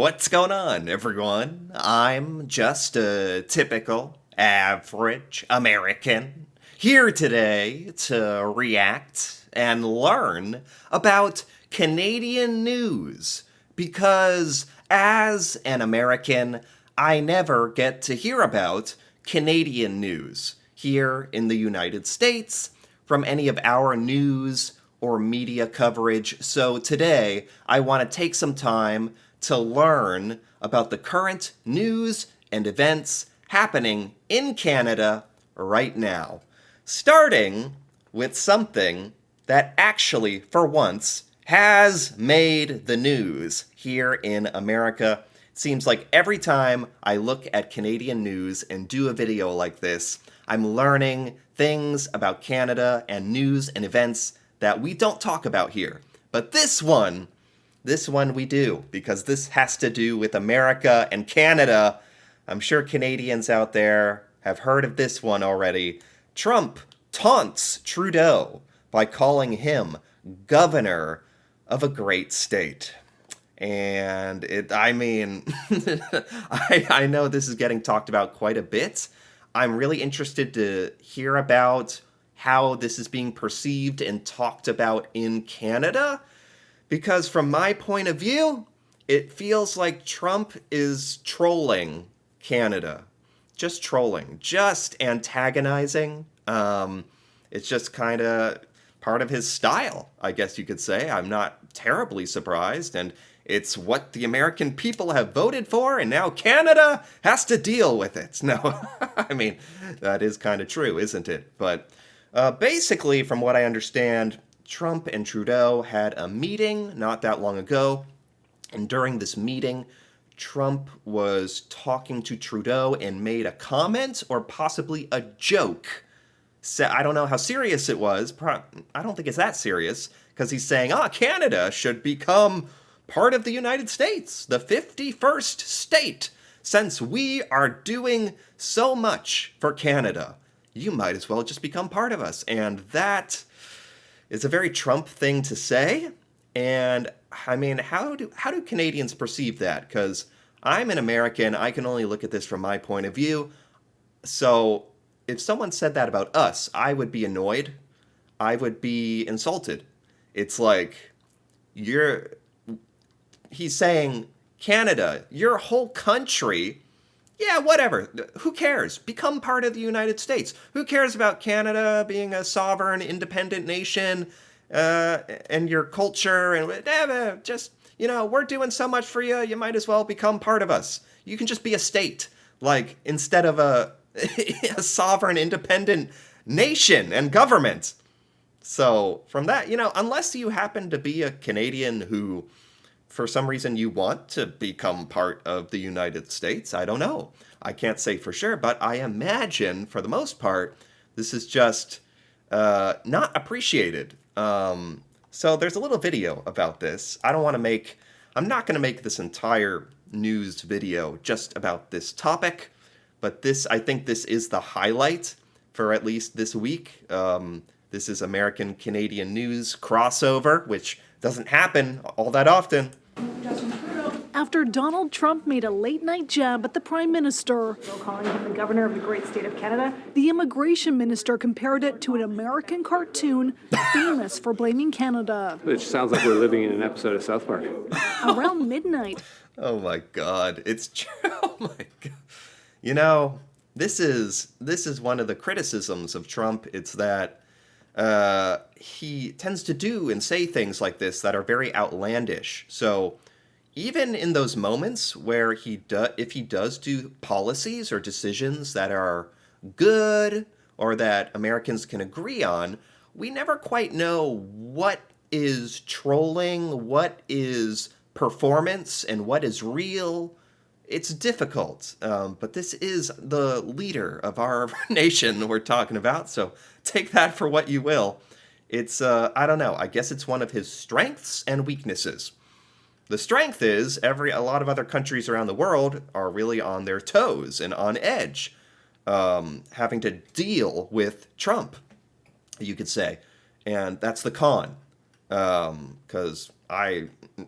What's going on, everyone? I'm just a typical, average American here today to react and learn about Canadian news because as an American, I never get to hear about Canadian news here in the United States from any of our news or media coverage. So today, I want to take some time to learn about the current news and events happening in Canada right now. Starting with something that actually, for once, has made the news here in America. It seems like every time I look at Canadian news and do a video like this, I'm learning things about Canada and news and events that we don't talk about here. But this one we do, because this has to do with America and Canada. I'm sure Canadians out there have heard of this one already. Trump taunts Trudeau by calling him governor of a great state. And I know this is getting talked about quite a bit. I'm really interested to hear about how this is being perceived and talked about in Canada. Because from my point of view, it feels like Trump is trolling Canada. Just trolling. Just antagonizing. It's just kind of part of his style, I guess you could say. I'm not terribly surprised. And it's what the American people have voted for, and now Canada has to deal with it. No, I mean, that is kind of true, isn't it? But basically, from what I understand, Trump and Trudeau had a meeting not that long ago, and during this meeting, Trump was talking to Trudeau and made a comment or possibly a joke. So I don't know how serious it was. I don't think it's that serious, because he's saying, Canada should become part of the United States, the 51st state. Since we are doing so much for Canada, you might as well just become part of us. And that is a very Trump thing to say. And I mean, how do Canadians perceive that? Because I'm an American, I can only look at this from my point of view. So if someone said that about us, I would be annoyed. I would be insulted. It's like, he's saying, Canada, your whole country, yeah, whatever. Who cares? Become part of the United States. Who cares about Canada being a sovereign, independent nation and your culture? And just, we're doing so much for you. You might as well become part of us. You can just be a state, like, instead of a sovereign, independent nation and government. So from that, unless you happen to be a Canadian who, for some reason, you want to become part of the United States, I don't know. I can't say for sure, but I imagine, for the most part, this is just not appreciated. So there's a little video about this. I'm not going to make this entire news video just about this topic, but I think this is the highlight for at least this week. This is American-Canadian news crossover, which doesn't happen all that often. After Donald Trump made a late-night jab at the Prime Minister, calling him the governor of the great state of Canada, the immigration minister compared it to an American cartoon famous for blaming Canada. It sounds like we're living in an episode of South Park. Around midnight. Oh my God, it's true. Oh my God. This is one of the criticisms of Trump. It's that he tends to do and say things like this that are very outlandish. So even in those moments where if he does do policies or decisions that are good or that Americans can agree on, we never quite know what is trolling, what is performance, and what is real. It's difficult, but this is the leader of our nation we're talking about, so take that for what you will. It's, I don't know, I guess it's one of his strengths and weaknesses. The strength is a lot of other countries around the world are really on their toes and on edge, having to deal with Trump, you could say. And that's the con, because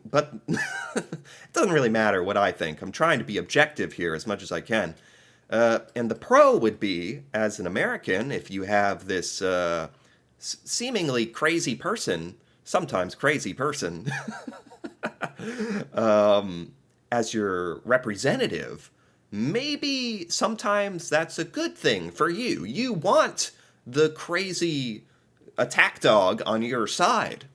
but it doesn't really matter what I think. I'm trying to be objective here as much as I can. And the pro would be, as an American, if you have this seemingly crazy person, sometimes crazy person, as your representative, maybe sometimes that's a good thing for you. You want the crazy attack dog on your side.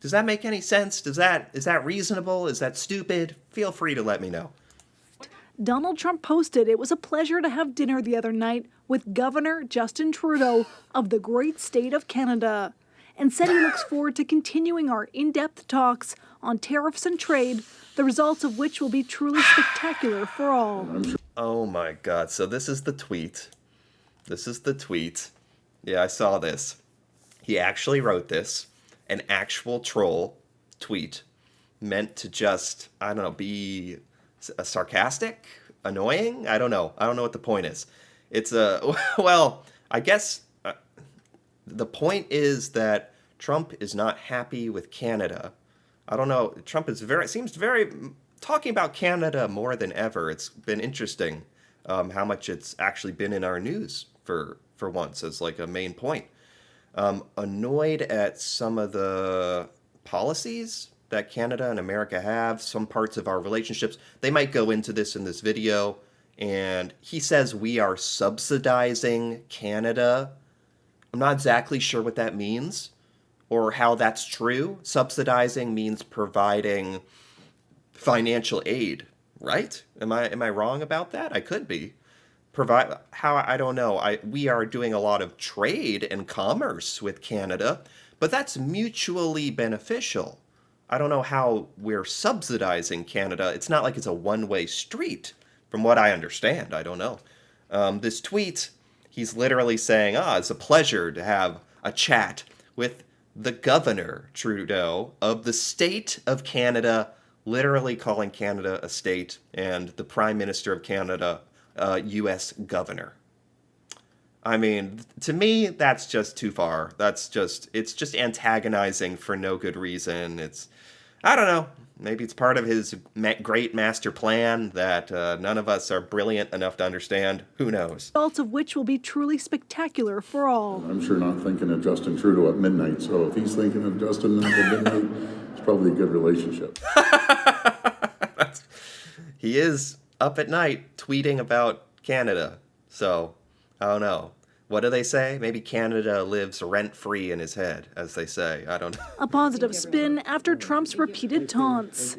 Does that make any sense? Is that reasonable? Is that stupid? Feel free to let me know. Donald Trump posted it was a pleasure to have dinner the other night with Governor Justin Trudeau of the great state of Canada, and said he looks forward to continuing our in-depth talks on tariffs and trade, the results of which will be truly spectacular for all. Oh my God. So this is the tweet. Yeah, I saw this. He actually wrote this. An actual troll tweet meant to just, I don't know, be sarcastic, annoying. I don't know what the point is. It's well, I guess the point is that Trump is not happy with Canada. I don't know. Trump seems very talking about Canada more than ever. It's been interesting how much it's actually been in our news for once as like a main point. Annoyed at some of the policies that Canada and America have, some parts of our relationships. They might go into this in this video, and he says we are subsidizing Canada. I'm not exactly sure what that means or how that's true. Subsidizing means providing financial aid, right? Am I wrong about that? I could be. I don't know. We are doing a lot of trade and commerce with Canada, but that's mutually beneficial. I don't know how we're subsidizing Canada. It's not like it's a one-way street, from what I understand. I don't know. This tweet, he's literally saying, it's a pleasure to have a chat with the Governor Trudeau of the state of Canada, literally calling Canada a state, and the Prime Minister of Canada U.S. governor. I mean, to me, that's just too far. It's just antagonizing for no good reason. I don't know. Maybe it's part of his great master plan that none of us are brilliant enough to understand. Who knows? Results of which will be truly spectacular for all. I'm sure not thinking of Justin Trudeau at midnight, so if he's thinking of Justin at midnight, it's probably a good relationship. He is up at night tweeting about Canada. So, I don't know. What do they say? Maybe Canada lives rent-free in his head, as they say. I don't know. A positive spin after Trump's repeated taunts.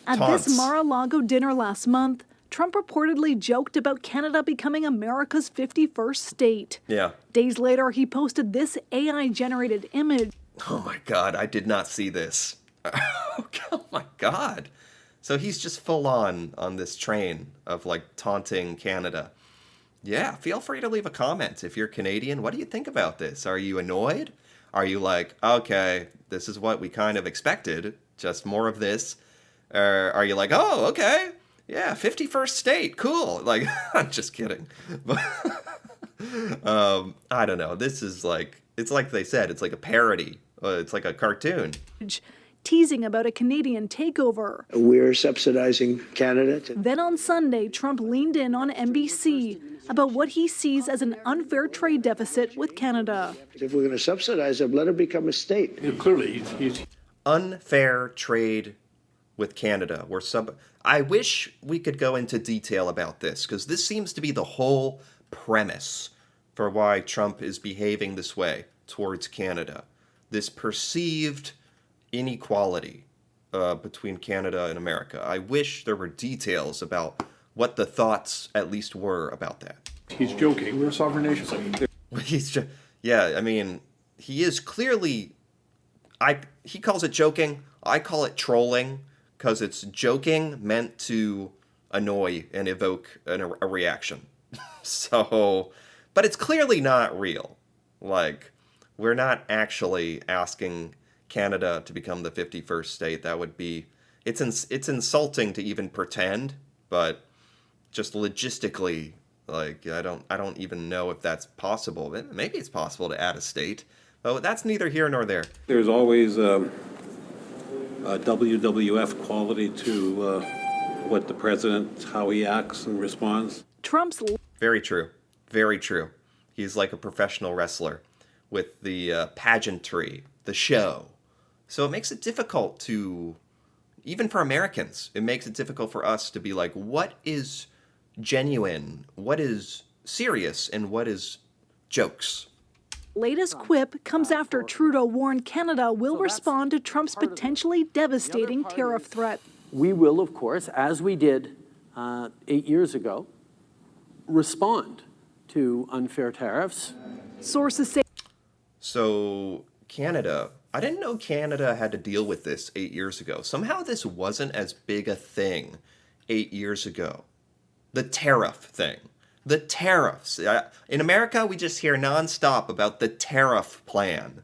At this Mar-a-Lago dinner last month, Trump reportedly joked about Canada becoming America's 51st state. Yeah. Days later, he posted this AI-generated image. Oh my God, I did not see this. Oh my God. So he's just full on this train of like taunting Canada. Yeah, feel free to leave a comment if you're Canadian. What do you think about this? Are you annoyed? Are you like, okay, this is what we kind of expected, just more of this? Or are you like, oh, okay, yeah, 51st state, cool. Like, I'm just kidding. But I don't know. This is like, it's like they said, it's like a parody. It's like a cartoon. Teasing about a Canadian takeover. We're subsidizing Canada. Then on Sunday, Trump leaned in on NBC about what he sees as an unfair trade deficit with Canada. If we're going to subsidize them, let it become a state. Clearly, he's unfair trade with Canada. I wish we could go into detail about this, because this seems to be the whole premise for why Trump is behaving this way towards Canada. This perceived inequality between Canada and America. I wish there were details about what the thoughts at least were about that. He's joking. We're a sovereign nation. Yeah, I mean, he is clearly, he calls it joking. I call it trolling, because it's joking meant to annoy and evoke a reaction. So, but it's clearly not real. Like, we're not actually asking Canada to become the 51st state. That would be, it's insulting to even pretend, but just logistically, like, I don't even know if that's possible. Maybe it's possible to add a state, but that's neither here nor there. There's always a WWF quality to what the president, how he acts and responds? Trump's Very true. Very true. He's like a professional wrestler with the pageantry, the show. So it makes it difficult to, even for Americans, it makes it difficult for us to be like, what is genuine, what is serious, and what is jokes? latest quip comes after Trudeau warned Canada will respond to Trump's potentially devastating tariff threat. We will, of course, as we did 8 years ago, respond to unfair tariffs. Sources say So, Canada, I didn't know Canada had to deal with this 8 years ago. Somehow this wasn't as big a thing 8 years ago. The tariff thing. The tariffs. In America, we just hear nonstop about the tariff plan.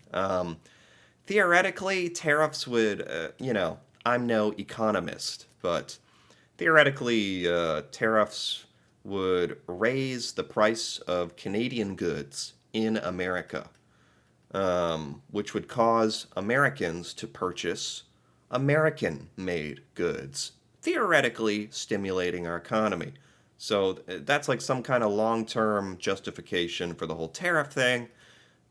Theoretically, tariffs would, I'm no economist, but theoretically, tariffs would raise the price of Canadian goods in America, which would cause Americans to purchase American-made goods, theoretically stimulating our economy. So that's like some kind of long-term justification for the whole tariff thing.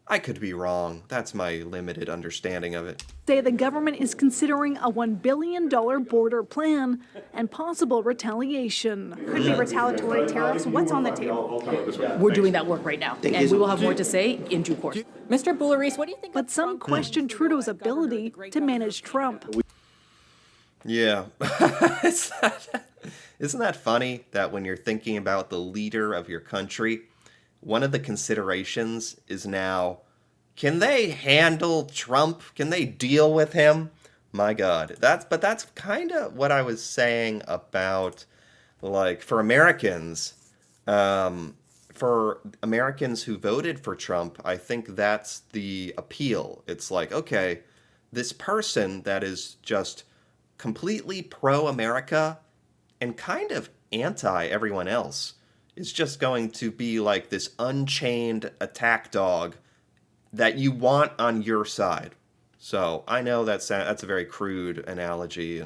I could be wrong. That's my limited understanding of it. say the government is considering a $1 billion border plan and possible retaliation. Could be retaliatory tariffs. What's on the table? We're doing that work right now, and we will have more to say in due course. Mr. Boulouris, what do you think? But some question Trudeau's ability to manage Trump. Yeah. Isn't that funny that when you're thinking about the leader of your country, one of the considerations is now, can they handle Trump? Can they deal with him? My God. That's kind of what I was saying about, like, for Americans who voted for Trump, I think that's the appeal. It's like, okay, this person that is just completely pro-America and kind of anti-everyone else is just going to be like this unchained attack dog that you want on your side. So I know that's a very crude analogy,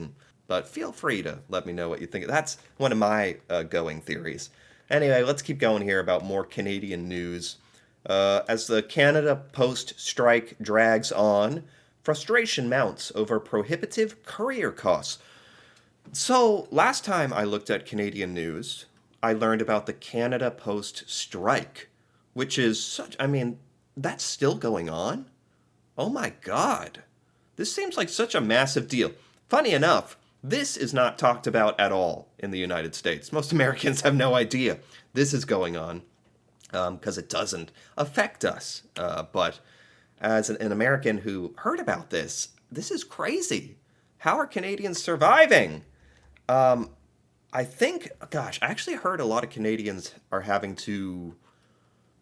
but feel free to let me know what you think. That's one of my going theories. Anyway, let's keep going here about more Canadian news. As the Canada Post strike drags on, frustration mounts over prohibitive courier costs. So last time I looked at Canadian news, I learned about the Canada Post strike, which is that's still going on? Oh my God. This seems like such a massive deal. Funny enough, this is not talked about at all in the United States. Most Americans have no idea this is going on because it doesn't affect us. But as an American who heard about this is crazy. How are Canadians surviving? I think, I actually heard a lot of Canadians are having to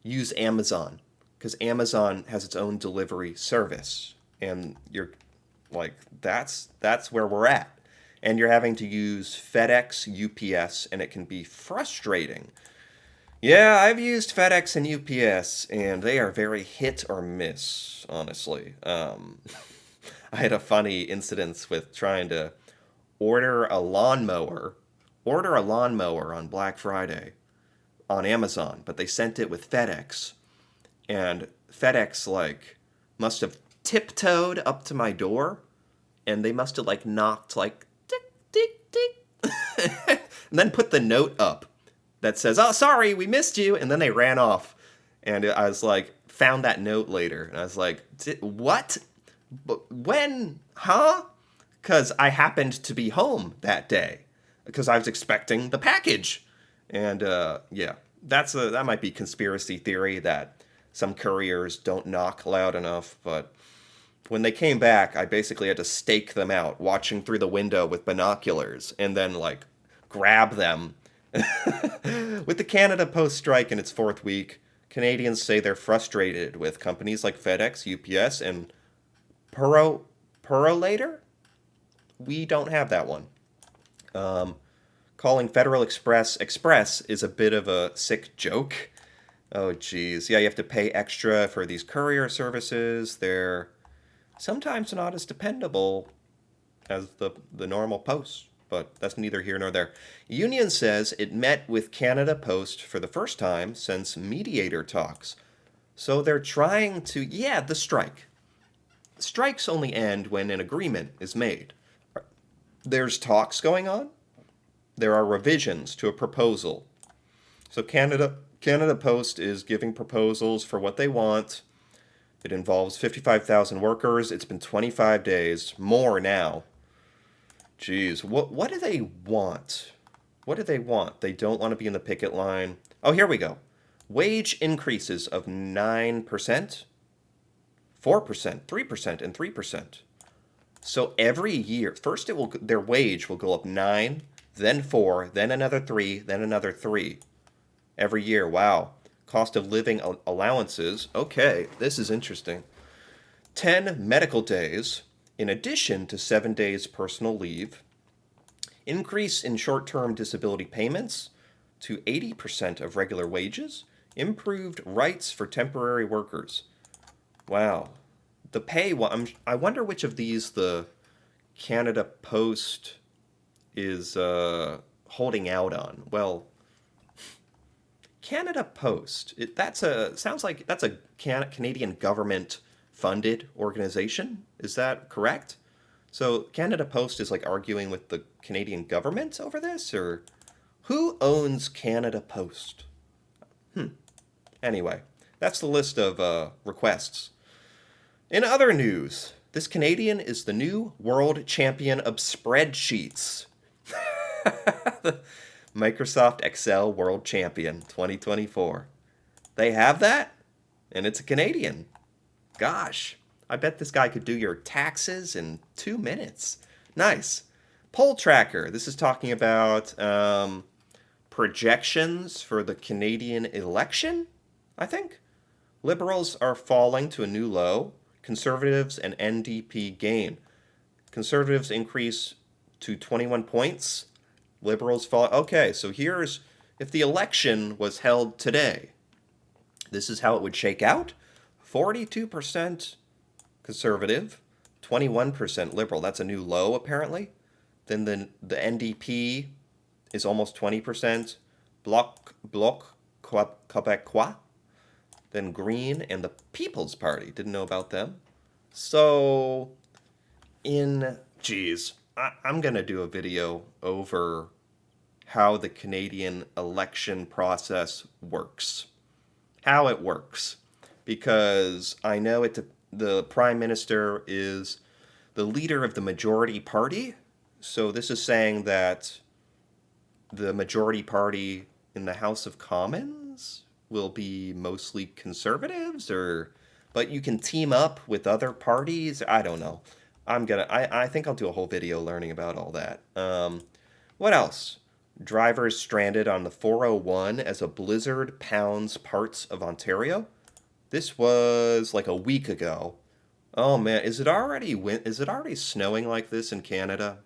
use Amazon because Amazon has its own delivery service, and you're like, that's where we're at. And you're having to use FedEx, UPS, and it can be frustrating. Yeah, I've used FedEx and UPS, and they are very hit or miss, honestly. I had a funny incident with trying to order a lawnmower on Black Friday on Amazon, but they sent it with FedEx. And FedEx, must have tiptoed up to my door, and they must have, knocked, tick, tick, tick, and then put the note up that says, oh, sorry, we missed you, and then they ran off. And I was found that note later, and I was like, what? When? Huh? Because I happened to be home that day, because I was expecting the package. And, that might be conspiracy theory that some couriers don't knock loud enough, but when they came back, I basically had to stake them out, watching through the window with binoculars, and then, grab them. With the Canada Post strike in its fourth week, Canadians say they're frustrated with companies like FedEx, UPS, and Purolator? We don't have that one. Calling Federal Express is a bit of a sick joke. Oh, geez. Yeah, you have to pay extra for these courier services. They're sometimes not as dependable as the normal post, but that's neither here nor there. Union says it met with Canada Post for the first time since mediator talks. So they're trying to, the strike. Strikes only end when an agreement is made. There's talks going on. There are revisions to a proposal. So Canada Post is giving proposals for what they want. It involves 55,000 workers. It's been 25 days, more now. Jeez, what do they want? What do they want? They don't want to be in the picket line. Oh, here we go. Wage increases of 9%, 4%, 3%, and 3%. So every year, first their wage will go up 9, then 4, then another 3, then another 3. Every year, wow. Cost of living allowances, okay, this is interesting. 10 medical days, in addition to 7 days personal leave. Increase in short-term disability payments to 80% of regular wages. Improved rights for temporary workers. Wow. The pay, I wonder which of these the Canada Post is holding out on. Well, Canada Post, sounds like that's a Canadian government-funded organization. Is that correct? So Canada Post is like arguing with the Canadian government over this, or who owns Canada Post? Anyway, that's the list of requests. In other news, this Canadian is the new world champion of spreadsheets. Microsoft Excel World Champion 2024. They have that? And it's a Canadian. Gosh, I bet this guy could do your taxes in 2 minutes. Nice. Poll Tracker. This is talking about projections for the Canadian election, I think. Liberals are falling to a new low. Conservatives and NDP gain. Conservatives increase to 21 points. Liberals fall. Okay, so here's, if the election was held today, this is how it would shake out. 42% conservative, 21% liberal. That's a new low, apparently. Then the NDP is almost 20%. Bloc Québécois. Then Green and the People's Party. Didn't know about them. So, I'm going to do a video over how the Canadian election process works. How it works. Because I know the Prime Minister is the leader of the majority party. So this is saying that the majority party in the House of Commons will be mostly conservatives, but you can team up with other parties. I don't know. I think I'll do a whole video learning about all that. What else? Drivers stranded on the 401 as a blizzard pounds parts of Ontario. This was like a week ago. Oh man, is it already snowing like this in Canada?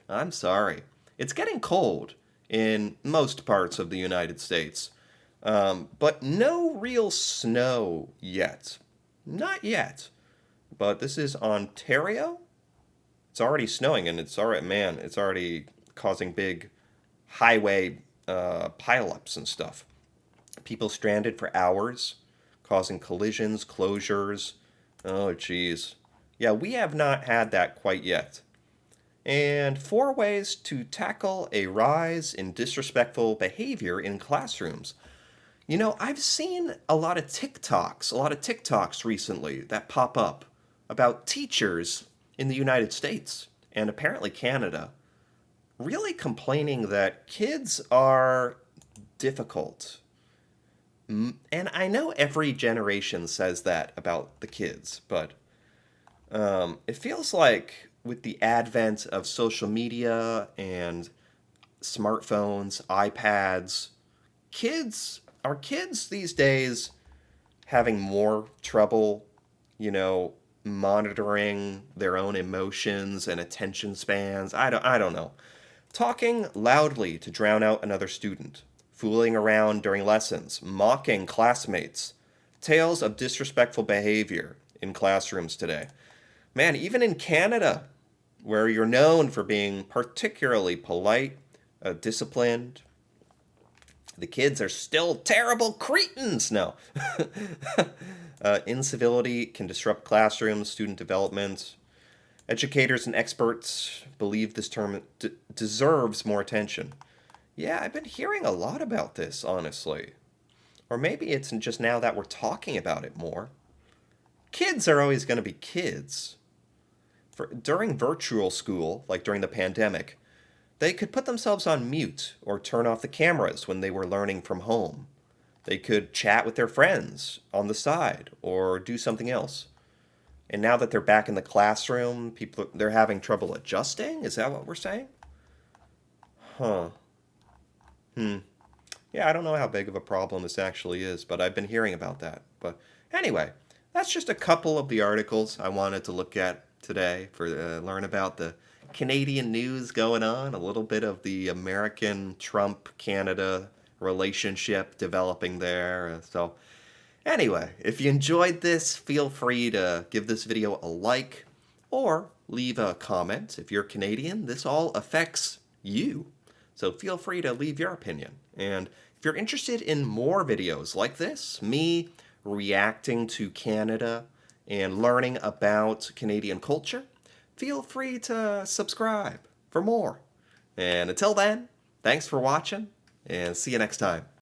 I'm sorry. It's getting cold in most parts of the United States. But no real snow yet. Not yet. But this is Ontario. It's already snowing, and it's already causing big highway pileups and stuff. People stranded for hours, causing collisions, closures. Oh, geez. Yeah, we have not had that quite yet. And 4 ways to tackle a rise in disrespectful behavior in classrooms. You know, I've seen a lot of TikToks recently that pop up about teachers in the United States and apparently Canada really complaining that kids are difficult. And I know every generation says that about the kids, but it feels like with the advent of social media and smartphones, iPads, are kids these days having more trouble, monitoring their own emotions and attention spans? I don't know. Talking loudly to drown out another student, fooling around during lessons, mocking classmates, tales of disrespectful behavior in classrooms today. Man, even in Canada, where you're known for being particularly polite, disciplined. The kids are still terrible cretins. No. Incivility can disrupt classrooms, student development. Educators and experts believe this term deserves more attention. Yeah, I've been hearing a lot about this, honestly. Or maybe it's just now that we're talking about it more. Kids are always going to be kids. During virtual school, like during the pandemic, they could put themselves on mute or turn off the cameras when they were learning from home. They could chat with their friends on the side or do something else. And now that they're back in the classroom, they're having trouble adjusting? Is that what we're saying? Huh. Yeah, I don't know how big of a problem this actually is, but I've been hearing about that. But anyway, that's just a couple of the articles I wanted to look at today for learn about the Canadian news going on, a little bit of the American Trump-Canada relationship developing there. So anyway, if you enjoyed this, feel free to give this video a like or leave a comment. If you're Canadian, this all affects you. So feel free to leave your opinion. And if you're interested in more videos like this, me reacting to Canada and learning about Canadian culture, feel free to subscribe for more. And until then, thanks for watching, and see you next time.